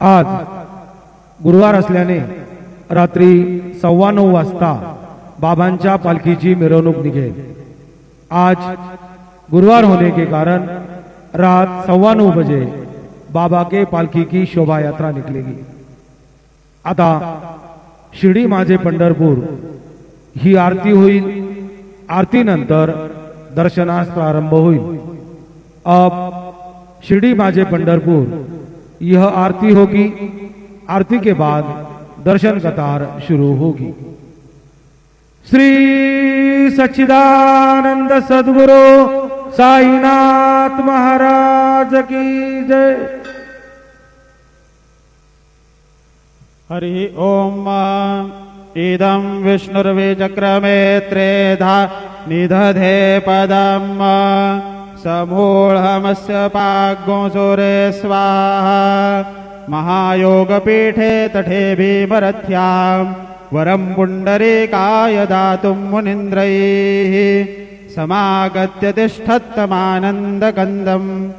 आज गुरुवार असल्याने रात्री 9:15 वाजता बाबांच्या पालखीची मिरवणूक निघेल। आज गुरुवार होने के कारण रात 9:15 बजे बाबा के पालखी की शोभा यात्रा निकलेगी। आता शिर्डी माझे पंढरपूर ही आरती होईल। आरती नंतर दर्शनास प्रारंभ होईल। अब शिर्डी माझे पंढरपुर यह आरती होगी। आरती के बाद दर्शन कतार शुरू होगी। श्री सच्चिदानंद सद्गुरु साईनाथ महाराज की जय। हरि ओम। इदं विष्णुर्विचक्रमे त्रेधा निदधे पदम् समूढमस्य पाग्गोऽसुरे स्वाहा। महायोगपीठे तटे भीमरथ्यां वरं पुण्डरीकाय दातुं मुनीन्द्रैः समागत्य तिष्ठत्तमानन्दकन्दं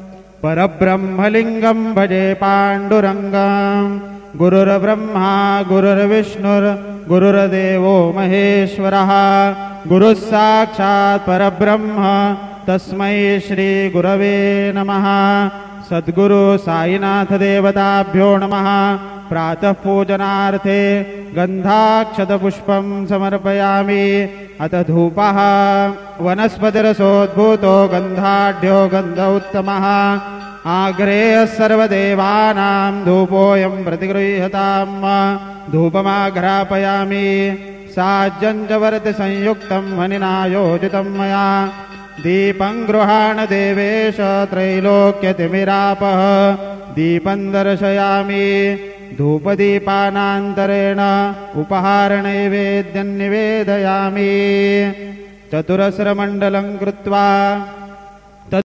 परब्रह्मलिङ्गं भजे पाण्डुरङ्गं। गुरुर्ब्रह्मा गुरुर्विष्णुर्गुरुर्देवो महेश्वरः गुरुः साक्षात् परब्रह्म तस्मै श्री गुरवे नमः। सद्गुरु साईनाथ देवताभ्यो नमः। प्रातः पूजनार्थे गन्धाक्षतपुष्पं समर्पयामि। अथ धूपः वनस्पतिरसोद्भूतो गन्धाढ्यो गन्ध उत्तमः। आग्रेयः सर्वदेवानां धूपोऽयं प्रतिगृह्यताम्। धूपमाघ्रापयामि। साज्जञ्जवर्ति संयुक्तं हनिना योजितं मया। दीपं गृहाण देवेश त्रैलोक्यतिमिरापः। दीपं दर्शयामि। धूपदीपानान्तरेण उपहारनैवेद्यं निवेदयामि। चतुरस्रमण्डलं कृत्वा